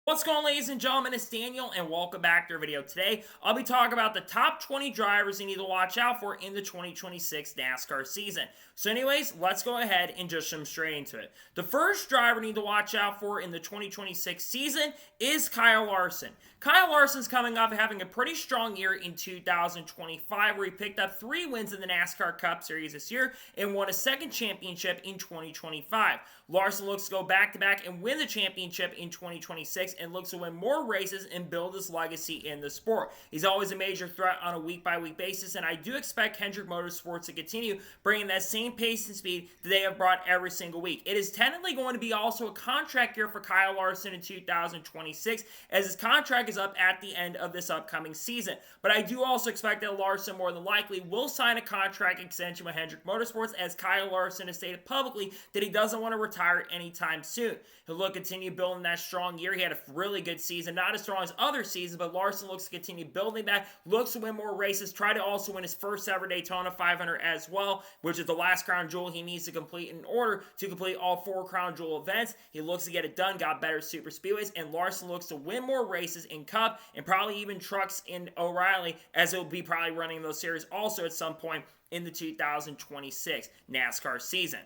What's going on, ladies and gentlemen? It's Daniel, and welcome back to our video. Today, I'll be talking about the top 20 drivers you need to watch out for in the 2026 NASCAR season. So anyways, let's go ahead and just jump straight into it. The first driver you need to watch out for in the 2026 season is Kyle Larson. Kyle Larson's coming up having a pretty strong year in 2025, where he picked up 3 wins in the NASCAR Cup Series this year and won a second championship in 2025. Larson looks to go back-to-back and win the championship in 2026 and looks to win more races and build his legacy in the sport. He's always a major threat on a week-by-week basis, and I do expect Hendrick Motorsports to continue bringing that same pace and speed that they have brought every single week. It is technically going to be also a contract year for Kyle Larson in 2026, as his contract is up at the end of this upcoming season. But I do also expect that Larson more than likely will sign a contract extension with Hendrick Motorsports, as Kyle Larson has stated publicly that he doesn't want to retire anytime soon. He'll continue building that strong year. He had a really good season, not as strong as other seasons, but Larson looks to continue building that, looks to win more races, try to also win his first ever Daytona 500 as well, which is the last crown jewel he needs to complete in order to complete all 4 crown jewel events. He looks to get it done, got better super speedways, and Larson looks to win more races in Cup and probably even trucks in O'Reilly, as he'll be probably running those series also at some point in the 2026 NASCAR season.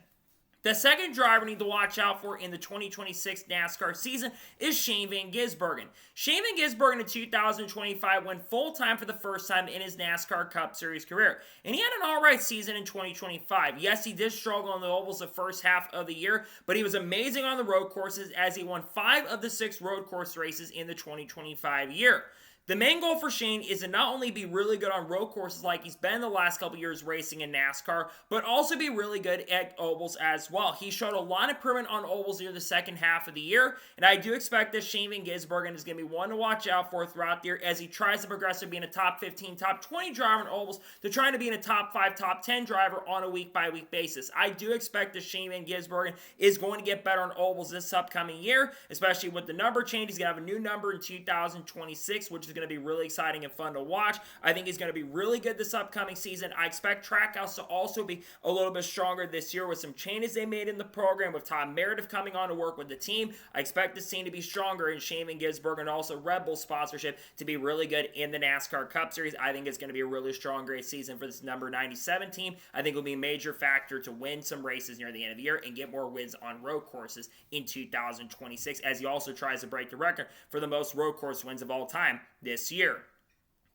The second driver we need to watch out for in the 2026 NASCAR season is Shane Van Gisbergen. Shane Van Gisbergen in 2025 went full-time for the first time in his NASCAR Cup Series career, and he had an alright season in 2025. Yes, he did struggle on the ovals the first half of the year, but he was amazing on the road courses, as he won 5 of the 6 road course races in the 2025 year. The main goal for Shane is to not only be really good on road courses like he's been the last couple years racing in NASCAR, but also be really good at ovals as well. He showed a lot of improvement on ovals near the second half of the year, and I do expect that Shane Van Gisbergen is going to be one to watch out for throughout the year, as he tries to progress to being a top 15, top 20 driver in ovals to trying to be in a top 5, top 10 driver on a week-by-week basis. I do expect that Shane Van Gisbergen is going to get better on ovals this upcoming year, especially with the number change. He's going to have a new number in 2026, which is going to be really exciting and fun to watch. I think he's going to be really good this upcoming season. I expect Trackhouse to also be a little bit stronger this year with some changes they made in the program, with Tom Meredith coming on to work with the team. I expect this team to be stronger, and Shane Van Gisbergen and also Red Bull sponsorship to be really good in the NASCAR Cup Series. I think it's going to be a really strong, great season for this number 97 team. I think it will be a major factor to win some races near the end of the year and get more wins on road courses in 2026, as he also tries to break the record for the most road course wins of all time this year.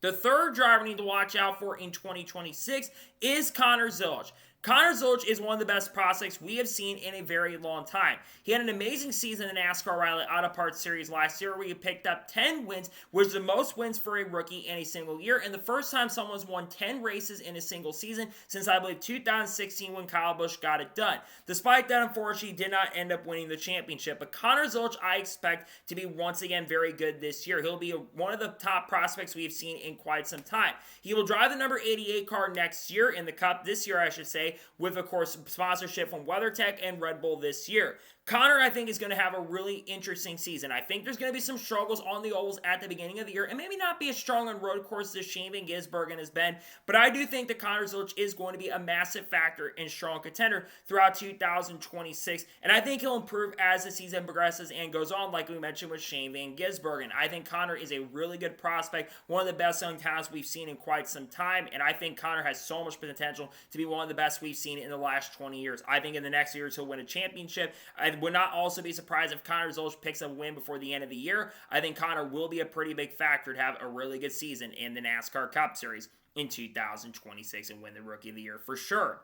The third driver we need to watch out for in 2026 is Connor Zilich. Connor Zilich is one of the best prospects we have seen in a very long time. He had an amazing season in the NASCAR O'Reilly Auto Parts Series last year, where he picked up 10 wins, which is the most wins for a rookie in a single year, and the first time someone's won 10 races in a single season since, I believe, 2016, when Kyle Busch got it done. Despite that, unfortunately, he did not end up winning the championship, but Connor Zilich I expect to be once again very good this year. He'll be one of the top prospects we've seen in quite some time. He will drive the number 88 car next year in the Cup, this year I should say, with, of course, sponsorship from WeatherTech and Red Bull this year. Connor, I think, is going to have a really interesting season. I think there's going to be some struggles on the ovals at the beginning of the year, and maybe not be as strong on road courses as Shane Van Gisbergen has been, but I do think that Connor Zilich is going to be a massive factor and strong contender throughout 2026, and I think he'll improve as the season progresses and goes on, like we mentioned with Shane Van Gisbergen. I think Connor is a really good prospect, one of the best young talents we've seen in quite some time, and I think Connor has so much potential to be one of the best we've seen in the last 20 years. I think in the next years he'll win a championship. I would not also be surprised if Connor Zilich picks a win before the end of the year. I think Connor will be a pretty big factor to have a really good season in the NASCAR Cup Series in 2026 and win the Rookie of the Year for sure.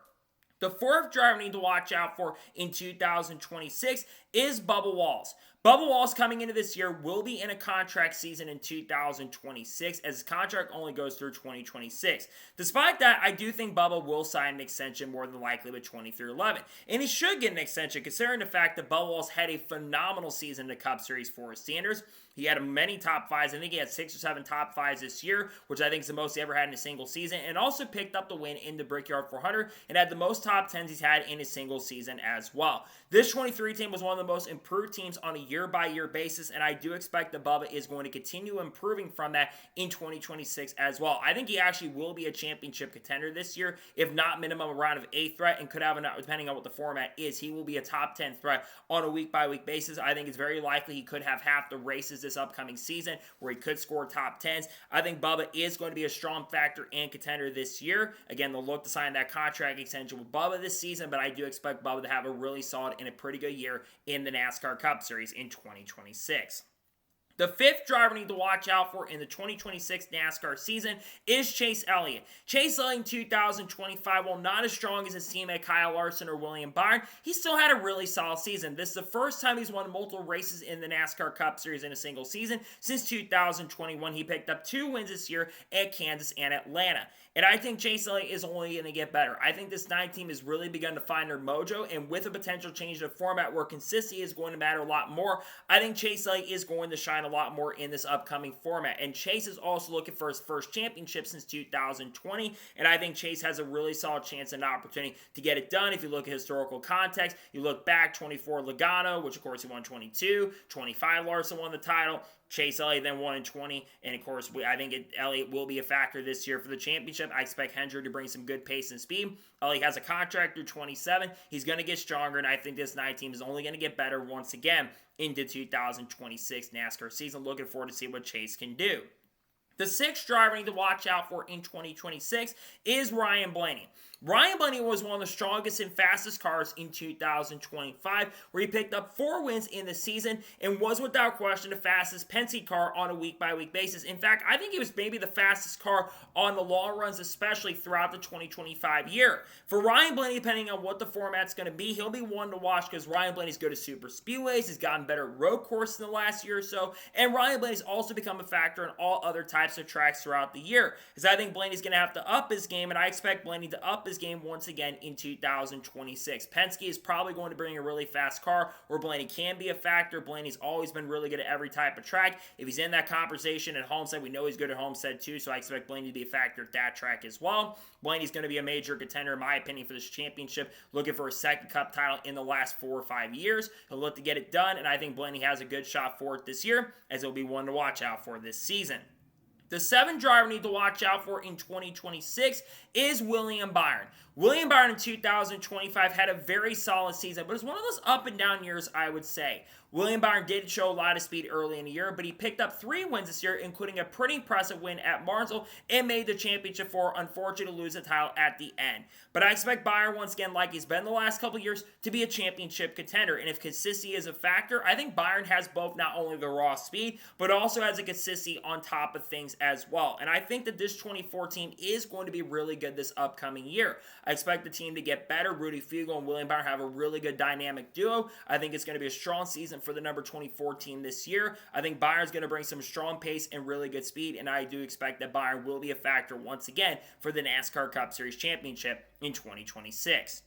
The fourth driver we need to watch out for in 2026 is Bubba Wallace. Bubba Wallace, coming into this year, will be in a contract season in 2026, as his contract only goes through 2026. Despite that, I do think Bubba will sign an extension more than likely with 23-11. And he should get an extension, considering the fact that Bubba Wallace had a phenomenal season in the Cup Series for his standards. He had many top 5s. I think he had 6 or 7 top 5s this year, which I think is the most he ever had in a single season, and also picked up the win in the Brickyard 400 and had the most top 10s he's had in a single season as well. This 23 team was one of the most improved teams on a year-by-year basis, and I do expect that Bubba is going to continue improving from that in 2026 as well. I think he actually will be a championship contender this year, if not minimum a round of 8 threat, and could have, depending on what the format is, he will be a top 10 threat on a week-by-week basis. I think it's very likely he could have half the races this upcoming season where he could score top 10s. I think Bubba is going to be a strong factor and contender this year. Again, they'll look to sign that contract extension with Bubba this season, but I do expect Bubba to have a really solid and a pretty good year in the NASCAR Cup Series in 2026. The fifth driver we need to watch out for in the 2026 NASCAR season is Chase Elliott. Chase Elliott in 2025, while not as strong as his teammate Kyle Larson or William Byron, he still had a really solid season. This is the first time he's won multiple races in the NASCAR Cup Series in a single season since 2021. He picked up 2 wins this year at Kansas and Atlanta. And I think Chase Elliott is only going to get better. I think this 9 team has really begun to find their mojo, and with a potential change of format where consistency is going to matter a lot more, I think Chase Elliott is going to shine a lot more in this upcoming format. And Chase is also looking for his first championship since 2020, and I think Chase has a really solid chance and opportunity to get it done. If you look at historical context, you look back, 24 Logano, which of course he won 22, 25 Larson won the title, Chase Elliott then won in 20, and of course, I think Elliott will be a factor this year for the championship. I expect Hendrick to bring some good pace and speed. Elliott has a contract through 27. He's going to get stronger, and I think this 9 team is only going to get better once again into 2026 NASCAR season. Looking forward to see what Chase can do. The 6th driver we need to watch out for in 2026 is Ryan Blaney. Ryan Blaney was one of the strongest and fastest cars in 2025, where he picked up 4 wins in the season and was without question the fastest Penske car on a week-by-week basis. In fact, I think he was maybe the fastest car on the long runs, especially throughout the 2025 year. For Ryan Blaney, depending on what the format's going to be, he'll be one to watch because Ryan Blaney's good at super speedways. He's gotten better at road courses in the last year or so, and Ryan Blaney's also become a factor in all other types of tracks throughout the year. Because I think Blaney's going to have to up his game, and I expect Blaney to up his game once again in 2026. Penske is probably going to bring a really fast car where Blaney can be a factor. Blaney's always been really good at every type of track. If he's in that conversation at Homestead, we know he's good at Homestead too, so I expect Blaney to be a factor at that track as well. Blaney's going to be a major contender, in my opinion, for this championship, looking for a second Cup title in the last 4 or 5 years. He'll look to get it done, and I think Blaney has a good shot for it this year, as he'll be one to watch out for this season. The 7th driver we need to watch out for in 2026 is William Byron. William Byron in 2025 had a very solid season, but it's one of those up and down years, I would say. William Byron did show a lot of speed early in the year, but he picked up 3 wins this year, including a pretty impressive win at Martinsville, and made the championship four, unfortunately to lose the title at the end. But I expect Byron, once again, like he's been the last couple years, to be a championship contender. And if consistency is a factor, I think Byron has both not only the raw speed, but also has a consistency on top of things as well. And I think that this 24 team is going to be really good this upcoming year. I expect the team to get better. Rudy Fugle and William Byron have a really good dynamic duo. I think it's going to be a strong season for the number 24 team this year. I think Byron's going to bring some strong pace and really good speed, and I do expect that Byron will be a factor once again for the NASCAR Cup Series Championship in 2026.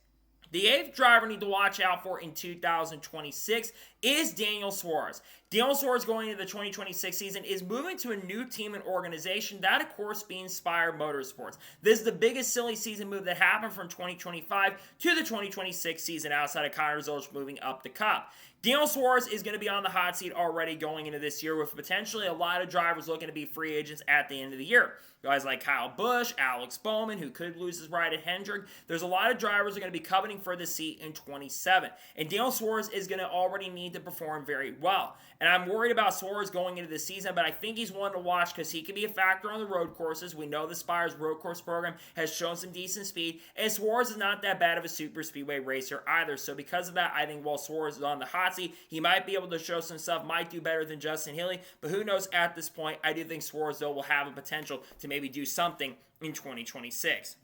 The 8th driver we need to watch out for in 2026 is Daniel Suarez. Daniel Suarez going into the 2026 season is moving to a new team and organization, that of course being Spire Motorsports. This is the biggest silly season move that happened from 2025 to the 2026 season outside of Connor Zilich moving up the Cup. Daniel Suarez is going to be on the hot seat already going into this year, with potentially a lot of drivers looking to be free agents at the end of the year. Guys like Kyle Busch, Alex Bowman, who could lose his ride at Hendrick. There's a lot of drivers who are going to be coveting for the seat in 27. And Daniel Suarez is going to already need to perform very well. And I'm worried about Suarez going into the season, but I think he's one to watch because he can be a factor on the road courses. We know the Spire's road course program has shown some decent speed, and Suarez is not that bad of a super speedway racer either. So because of that, I think while Suarez is on the hot seat, he might be able to show some stuff, might do better than Justin Haley, but who knows at this point. I do think Suarez, though, will have a potential to maybe do something in 2026.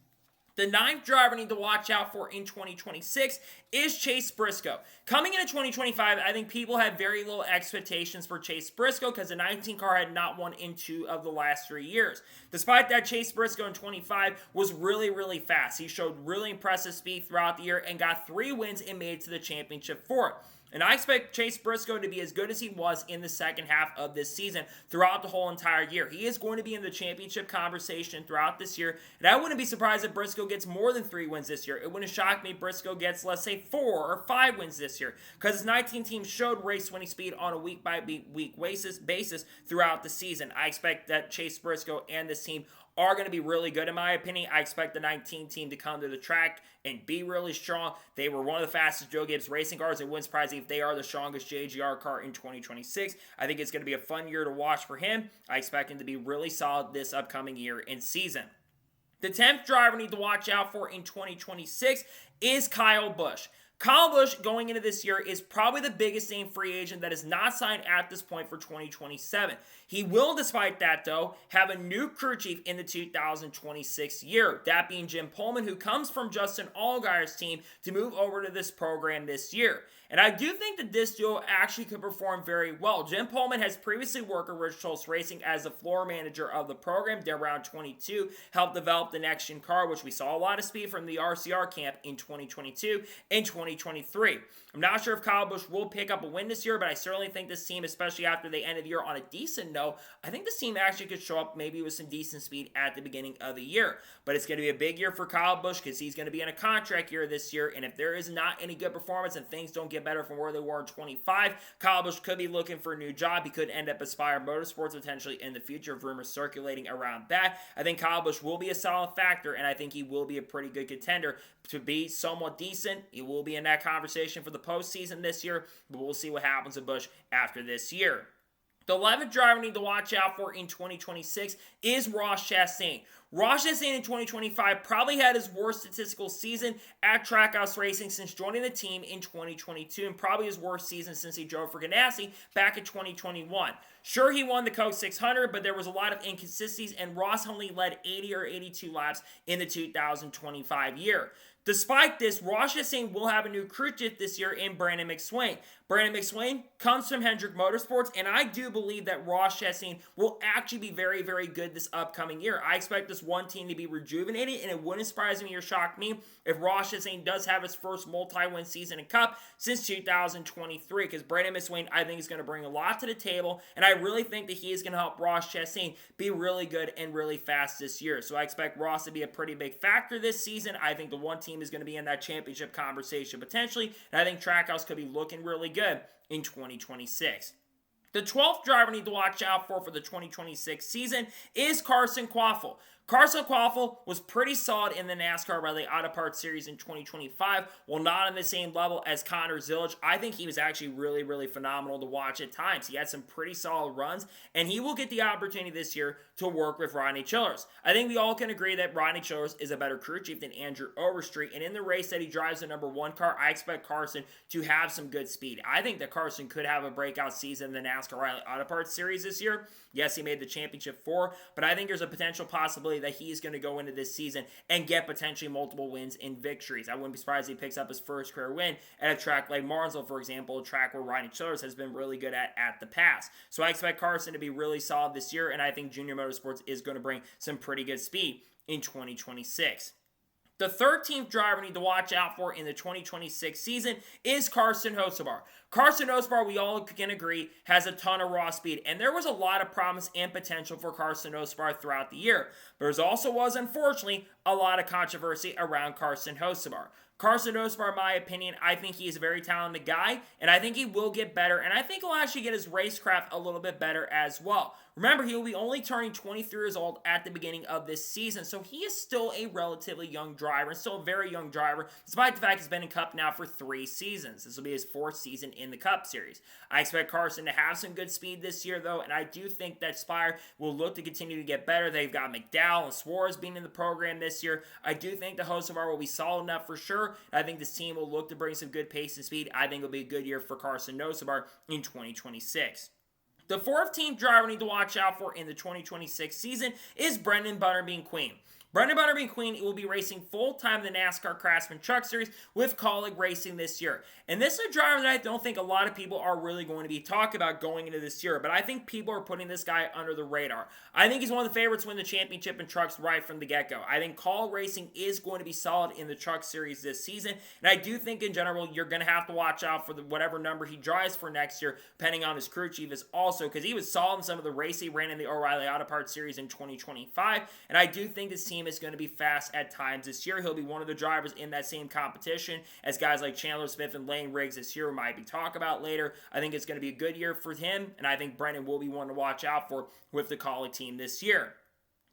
The 9th driver I need to watch out for in 2026 is Chase Briscoe. Coming into 2025, I think people had very little expectations for Chase Briscoe because the 19 car had not won in 2 of the last 3 years. Despite that, Chase Briscoe in 25 was really, really fast. He showed really impressive speed throughout the year and got 3 wins and made it to the championship 4. And I expect Chase Briscoe to be as good as he was in the second half of this season throughout the whole entire year. He is going to be in the championship conversation throughout this year. And I wouldn't be surprised if Briscoe gets more than 3 wins this year. It wouldn't shock me if Briscoe gets, let's say, 4 or 5 wins this year. Because his 19 teams showed race winning speed on a week-by-week basis throughout the season. I expect that Chase Briscoe and this team are going to be really good in my opinion. I expect the 19 team to come to the track and be really strong. They were one of the fastest Joe Gibbs racing cars. It wouldn't surprise me if they are the strongest JGR car in 2026. I think it's going to be a fun year to watch for him. I expect him to be really solid this upcoming year and season. The 10th driver we need to watch out for in 2026 is Kyle Busch. Kyle Busch going into this year is probably the biggest name free agent that is not signed at this point for 2027. He will, despite that though, have a new crew chief in the 2026 year. That being Jim Pullman, who comes from Justin Allgaier's team to move over to this program this year. And I do think that this duo actually could perform very well. Jim Pullman has previously worked at Rich Schultz Racing as the floor manager of the program. They're around 22, helped develop the next-gen car, which we saw a lot of speed from the RCR camp in 2022 and 2023. I'm not sure if Kyle Busch will pick up a win this year, but I certainly think this team, especially after they end the year on a decent note, I think this team actually could show up maybe with some decent speed at the beginning of the year. But it's going to be a big year for Kyle Busch because he's going to be in a contract year this year, and if there is not any good performance and things don't get better from where they were in 25, Kyle Busch could be looking for a new job. He could end up at Spire Motorsports potentially in the future, of rumors circulating around that. I think Kyle Busch will be a solid factor, and I think he will be a pretty good contender to be somewhat decent. He will be in that conversation for the postseason this year, but we'll see what happens with Busch after this year. The 11th driver we need to watch out for in 2026 is Ross Chastain. Ross Chastain in 2025 probably had his worst statistical season at Trackhouse Racing since joining the team in 2022, and probably his worst season since he drove for Ganassi back in 2021. Sure, he won the Coke 600, but there was a lot of inconsistencies, and Ross only led 80 or 82 laps in the 2025 year. Despite this, Ross Chastain will have a new crew chief this year in Brandon McSwain. Brandon McSwain comes from Hendrick Motorsports, and I do believe that Ross Chastain will actually be very, very good this upcoming year. I expect this one team to be rejuvenated, and it wouldn't surprise me or shock me if Ross Chastain does have his first multi-win season in Cup since 2023, because Brandon McSwain, I think, is going to bring a lot to the table, and I really think that he is going to help Ross Chastain be really good and really fast this year. So I expect Ross to be a pretty big factor this season. I think the one team is going to be in that championship conversation potentially, and I think Trackhouse could be looking really good in 2026. The 12th driver we need to watch out for the 2026 season is Carson Kvapil. Carson Kvapil was pretty solid in the NASCAR Rally Auto Parts Series in 2025, while not on the same level as Connor Zilich. I think he was actually really, really phenomenal to watch at times. He had some pretty solid runs, and he will get the opportunity this year to work with Rodney Childers. I think we all can agree that Rodney Childers is a better crew chief than Andrew Overstreet, and in the race that he drives the number 1 car, I expect Carson to have some good speed. I think that Carson could have a breakout season in the NASCAR Rally Auto Parts Series this year. Yes, he made the championship 4, but I think there's a potential possibility that he is going to go into this season and get potentially multiple wins and victories. I wouldn't be surprised if he picks up his first career win at a track like Martinsville, for example, a track where Rodney Childers has been really good at the past. So I expect Carson to be really solid this year, and I think Junior Motorsports is going to bring some pretty good speed in 2026. The 13th driver we need to watch out for in the 2026 season is Carson Hocevar. Carson Hocevar, we all can agree, has a ton of raw speed, and there was a lot of promise and potential for Carson Hocevar throughout the year. But there also was, unfortunately, a lot of controversy around Carson Hocevar. Carson Hocevar, in my opinion, I think he is a very talented guy, and I think he will get better, and I think he'll actually get his racecraft a little bit better as well. Remember, he will be only turning 23 years old at the beginning of this season, so he is still a relatively young driver, and still a very young driver, despite the fact he's been in Cup now for 3 seasons. This will be his 4th season in the Cup Series. I expect Carson to have some good speed this year, though, and I do think that Spire will look to continue to get better. They've got McDowell and Suarez being in the program this year. I do think the Hocevar will be solid enough for sure. I think this team will look to bring some good pace and speed. I think it'll be a good year for Carson Hocevar in 2026. The 4th team driver we need to watch out for in the 2026 season is Brennan Butterbean Queen. Brennan Butterbean Queen will be racing full-time in the NASCAR Craftsman Truck Series with Colleague Racing this year. And this is a driver that I don't think a lot of people are really going to be talking about going into this year, but I think people are putting this guy under the radar. I think he's one of the favorites to win the championship in trucks right from the get-go. I think Colleague Racing is going to be solid in the Truck Series this season, and I do think in general you're going to have to watch out for whatever number he drives for next year, depending on his crew chief is also, because he was solid in some of the races he ran in the O'Reilly Auto Parts Series in 2025, and I do think this team is going to be fast at times this year. He'll be one of the drivers in that same competition as guys like Chandler Smith and Lane Riggs this year might be talked about later. I think it's going to be a good year for him, and I think Brennan will be one to watch out for with the Colleague team this year.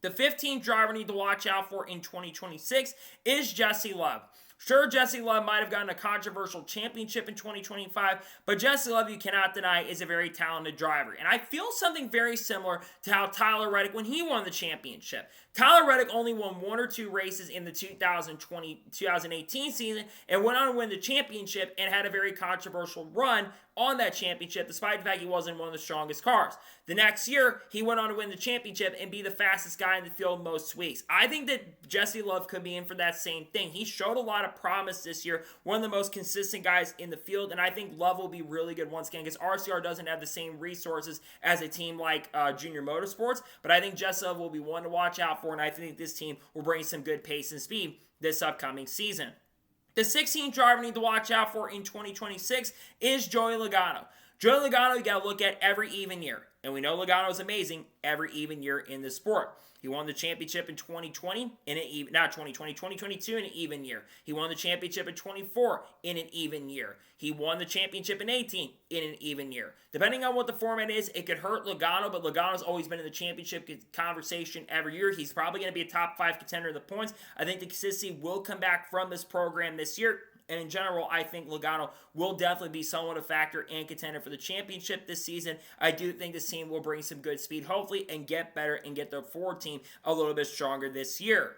The 15th driver I need to watch out for in 2026 is Jesse Love. Sure, Jesse Love might have gotten a controversial championship in 2025, but Jesse Love, you cannot deny, is a very talented driver. And I feel something very similar to how Tyler Reddick, when he won the championship. Tyler Reddick only won 1 or 2 races in the 2018 season and went on to win the championship and had a very controversial run on that championship, despite the fact he wasn't one of the strongest cars. The next year, he went on to win the championship and be the fastest guy in the field most weeks. I think that Jesse Love could be in for that same thing. He showed a lot of promise this year, one of the most consistent guys in the field, and I think Love will be really good once again, because RCR doesn't have the same resources as a team like Junior Motorsports, but I think Jesse Love will be one to watch out for, and I think this team will bring some good pace and speed this upcoming season. The 16th driver we need to watch out for in 2026 is Joey Logano. Joey Logano, you got to look at every even year. And we know Logano is amazing every even year in the sport. He won the championship in 2020 in an even, not 2020, 2022 in an even year. He won the championship in 24 in an even year. He won the championship in 18 in an even year. Depending on what the format is, it could hurt Logano, but Logano's always been in the championship conversation every year. He's probably going to be a top 5 contender in the points. I think the consistency will come back from this program this year. And in general, I think Logano will definitely be somewhat a factor and contender for the championship this season. I do think this team will bring some good speed, hopefully, and get better and get the Ford team a little bit stronger this year.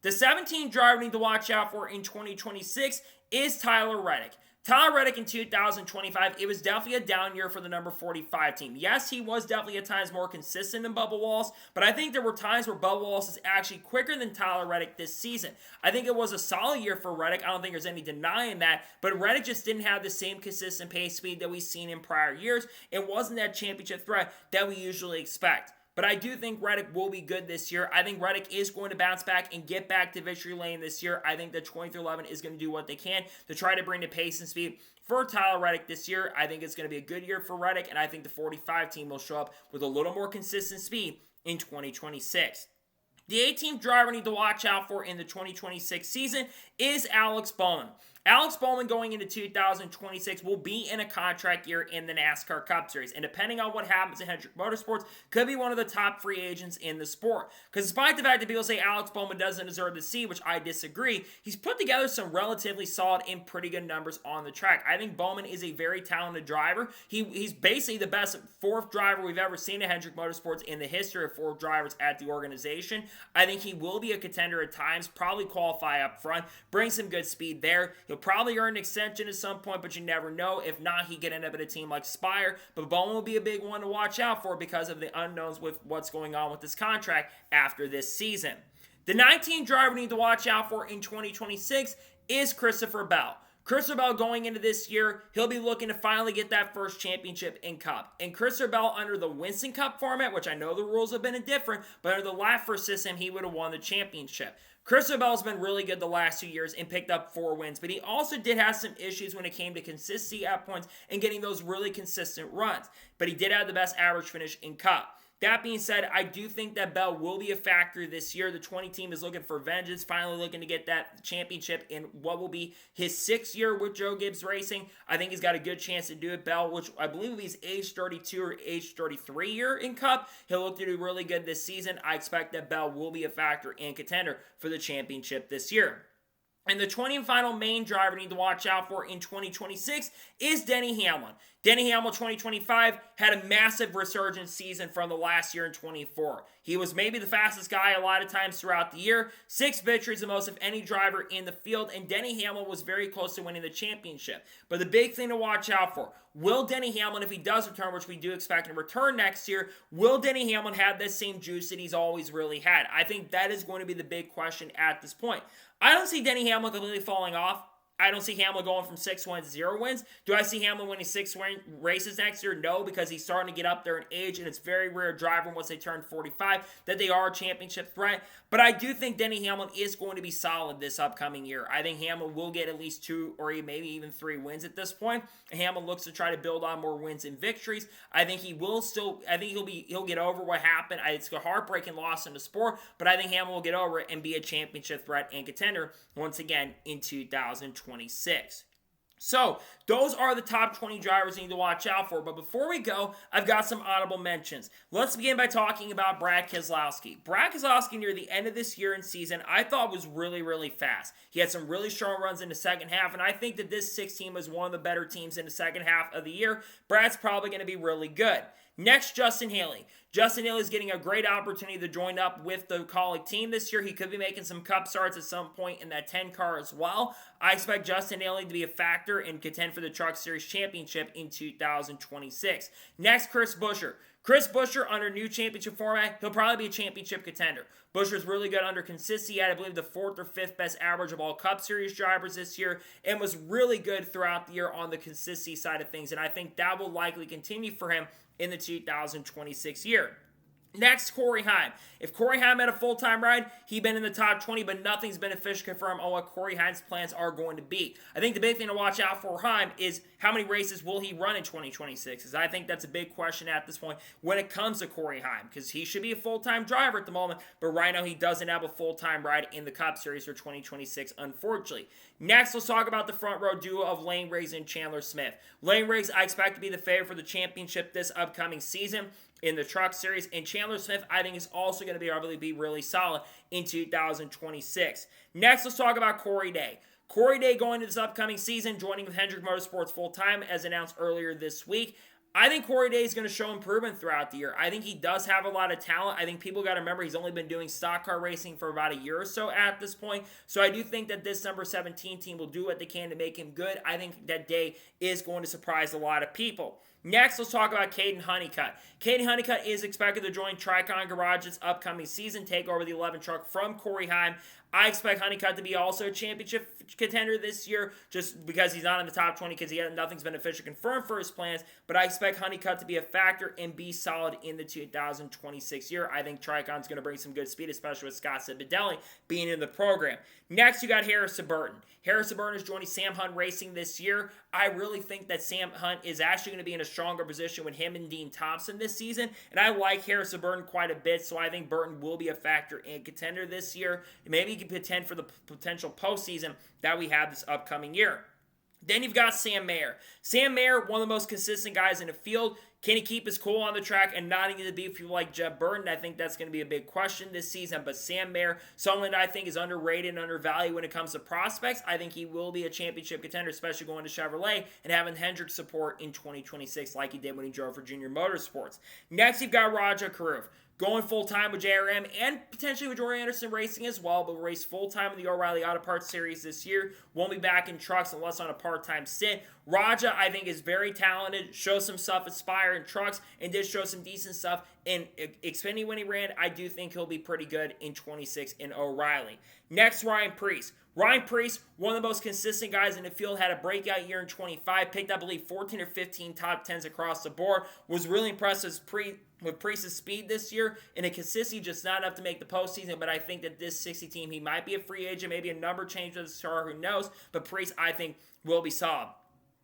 The 17th driver we need to watch out for in 2026 is Tyler Reddick. Tyler Reddick in 2025, it was definitely a down year for the number 45 team. Yes, he was definitely at times more consistent than Bubba Wallace, but I think there were times where Bubba Wallace is actually quicker than Tyler Reddick this season. I think it was a solid year for Reddick. I don't think there's any denying that, but Reddick just didn't have the same consistent pace speed that we've seen in prior years. It wasn't that championship threat that we usually expect. But I do think Reddick will be good this year. I think Reddick is going to bounce back and get back to victory lane this year. I think the 20-11 is going to do what they can to try to bring the pace and speed for Tyler Reddick this year. I think it's going to be a good year for Reddick, and I think the 45 team will show up with a little more consistent speed in 2026. The 18th driver I need to watch out for in the 2026 season is Alex Bowman. Alex Bowman going into 2026 will be in a contract year in the NASCAR Cup Series. And depending on what happens at Hendrick Motorsports, could be one of the top free agents in the sport. Because despite the fact that people say Alex Bowman doesn't deserve the seat, which I disagree, he's put together some relatively solid and pretty good numbers on the track. I think Bowman is a very talented driver. He's basically the best 4th driver we've ever seen at Hendrick Motorsports in the history of 4 drivers at the organization. I think he will be a contender at times, probably qualify up front, bring some good speed there. He'll probably earn an extension at some point, but you never know. If not, he could end up at a team like Spire. But Bowman will be a big one to watch out for because of the unknowns with what's going on with this contract after this season. The 19th driver we need to watch out for in 2026 is Christopher Bell. Christopher Bell going into this year, he'll be looking to finally get that first championship in Cup. And Christopher Bell under the Winston Cup format, which I know the rules have been different, but under the Laffer system, he would have won the championship. Christopher Bell's been really good the last 2 years and picked up 4 wins, but he also did have some issues when it came to consistency at points and getting those really consistent runs. But he did have the best average finish in Cup. That being said, I do think that Bell will be a factor this year. The 20 team is looking for vengeance, finally looking to get that championship in what will be his 6th year with Joe Gibbs Racing. I think he's got a good chance to do it. Bell, which I believe he's age 32 or age 33 year in Cup, he'll look to do really good this season. I expect that Bell will be a factor and contender for the championship this year. And the 20th and final main driver we need to watch out for in 2026 is Denny Hamlin. Denny Hamlin 2025 had a massive resurgence season from the last year in 24. He was maybe the fastest guy a lot of times throughout the year. 6 victories, the most of any driver in the field, and Denny Hamlin was very close to winning the championship. But the big thing to watch out for, will Denny Hamlin, if he does return, which we do expect him to return next year, will Denny Hamlin have this same juice that he's always really had? I think that is going to be the big question at this point. I don't see Denny Hamlin completely falling off. I don't see Hamlin going from 6 wins to 0 wins. Do I see Hamlin winning 6 races next year? No, because he's starting to get up there in age, and it's very rare driver once they turn 45 that they are a championship threat. But I do think Denny Hamlin is going to be solid this upcoming year. I think Hamlin will get at least 2 or maybe even 3 wins at this point. Hamlin looks to try to build on more wins and victories. I think he will still. I think he'll get over what happened. It's a heartbreaking loss in the sport, but I think Hamlin will get over it and be a championship threat and contender once again in 2026. So, those are the top 20 drivers you need to watch out for. But before we go, I've got some honorable mentions. Let's begin by talking about Brad Keselowski. Brad Keselowski, near the end of this year and season, I thought was really, really fast. He had some really strong runs in the second half, and I think that this 6 team was one of the better teams in the second half of the year. Brad's probably going to be really good. Next, Justin Haley. Justin Haley is getting a great opportunity to join up with the Kaulig team this year. He could be making some cup starts at some point in that 10 car as well. I expect Justin Haley to be a factor and contend for the Truck Series Championship in 2026. Next, Chris Buescher. Chris Buescher, under new championship format, he'll probably be a championship contender. Buescher's really good under consistency. He had, I believe, the 4th or 5th best average of all Cup Series drivers this year and was really good throughout the year on the consistency side of things. And I think that will likely continue for him in the 2026 year. Next, Corey Heim. If Corey Heim had a full-time ride, he'd been in the top 20, but nothing's been officially confirmed on what Corey Heim's plans are going to be. I think the big thing to watch out for Heim is how many races will he run in 2026? Because I think that's a big question at this point when it comes to Corey Heim, because he should be a full-time driver at the moment, but right now he doesn't have a full-time ride in the Cup Series for 2026, unfortunately. Next, let's talk about the front row duo of Lane Riggs and Chandler Smith. Lane Riggs, I expect to be the favorite for the championship this upcoming season in the Truck Series, and Chandler Smith, I think, is also going to be really solid in 2026. Next, let's talk about Corey Day. Corey Day going into this upcoming season, joining with Hendrick Motorsports full-time, as announced earlier this week. I think Corey Day is going to show improvement throughout the year. I think he does have a lot of talent. I think people got to remember he's only been doing stock car racing for about a year or so at this point. So I do think that this number 17 team will do what they can to make him good. I think that Day is going to surprise a lot of people. Next, let's talk about Caden Honeycutt. Caden Honeycutt is expected to join Tricon Garage this upcoming season, take over the 11 truck from Corey Heim. I expect Honeycutt to be also a championship contender this year, just because he's not in the top 20 because nothing's been officially confirmed for his plans, but I expect Honeycutt to be a factor and be solid in the 2026 year. I think Tricon's going to bring some good speed, especially with Scott Cibadelli being in the program. Next, you got Harrison Burton. Harrison Burton is joining Sam Hunt Racing this year. I really think that Sam Hunt is actually going to be in a stronger position with him and Dean Thompson this season, and I like Harrison Burton quite a bit, so I think Burton will be a factor and contender this year. Maybe he can contend for the potential postseason that we have this upcoming year. Then you've got Sam Mayer. Sam Mayer, one of the most consistent guys in the field. Can he keep his cool on the track and not need to beat people like Jeb Burton? I think that's going to be a big question this season. But Sam Mayer, someone that I think is underrated and undervalued when it comes to prospects. I think he will be a championship contender, especially going to Chevrolet and having Hendrick support in 2026 like he did when he drove for Junior Motorsports. Next, you've got Raja Karuf. Going full-time with JRM and potentially with Jory Anderson Racing as well, but will race full-time in the O'Reilly Auto Parts Series this year. Won't be back in trucks unless on a part-time stint. Raja, I think, is very talented, shows some stuff at Spire and trucks, and did show some decent stuff in Xfinity when he ran. I do think he'll be pretty good in 26 in O'Reilly. Next, Ryan Preece. Ryan Preece, one of the most consistent guys in the field, had a breakout year in 25, picked up, I believe, 14 or 15 top 10s across the board, was really impressed with Preece's speed this year, and a consistency just not enough to make the postseason, but I think that this 60 team, he might be a free agent, maybe a number change with his car, who knows, but Preece, I think, will be solid.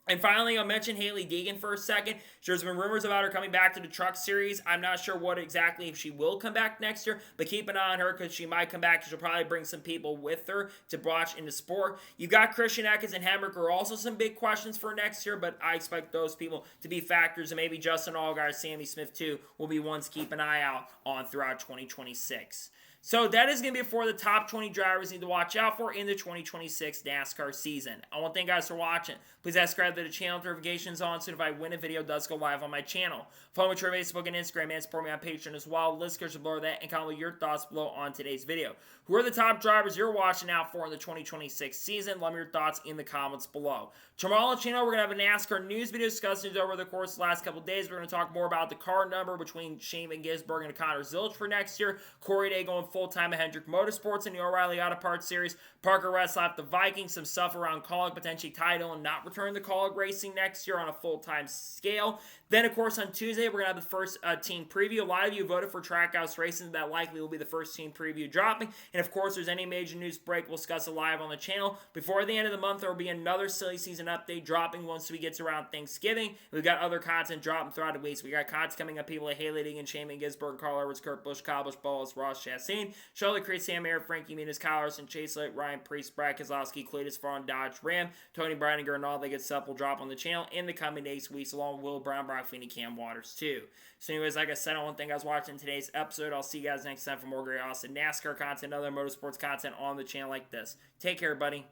And finally, I'll mention Hailie Deegan for a second. There's been rumors about her coming back to the Truck Series. I'm not sure what exactly, if she will come back next year, but keep an eye on her because she might come back. She'll probably bring some people with her to watch in the sport. You've got Christian Eckes and Hamburger, also some big questions for next year, but I expect those people to be factors, and maybe Justin Allgaier, Sammy Smith too, will be ones to keep an eye out on throughout 2026. So that is going to be for the top 20 drivers you need to watch out for in the 2026 NASCAR season. I want to thank you guys for watching. Please subscribe to the channel, notifications on, so if I win a video, it does go live on my channel. Follow me on Facebook and Instagram, and support me on Patreon as well. List description below that, and comment your thoughts below on today's video. Who are the top drivers you're watching out for in the 2026 season? Let me know your thoughts in the comments below. Tomorrow on the channel, we're going to have a NASCAR news video discussing over the course of the last couple of days. We're going to talk more about the car number between Shane Van Gisbergen and Connor Zilich for next year. Corey Day going full-time at Hendrick Motorsports in the O'Reilly Auto Parts Series. Parker Retzlaff, the Vikings, some stuff around Kaulig, potentially title and not return to Kaulig racing next year on a full-time scale. Then, of course, on Tuesday, we're going to have the first team preview. A lot of you voted for Trackhouse Racing. That likely will be the first team preview dropping. And, of course, there's any major news break, we'll discuss it live on the channel. Before the end of the month, there will be another silly season update dropping once we get to around Thanksgiving. We've got other content dropping throughout the weeks. We got content coming up, people like Haley Deegan, Shane Van Gisbergen, Carl Edwards, Kurt Busch, Kyle Busch, Wallace, Ross Chastain, Charlotte Creed, Sam Ayer, Frankie Muniz, Kyle Larson, Chase Elliott, Ryan Priest, Brad Keselowski, Cletus Vaughn, Dodge Ram, Tony Breininger, and all that good stuff will drop on the channel in the coming days, weeks, along with Will Brown, Brock Feeney, Cam Waters, too. So anyways, like I said, I want to thank you guys for watching today's episode. I'll see you guys next time for more great, awesome NASCAR content, other motorsports content on the channel like this. Take care, buddy.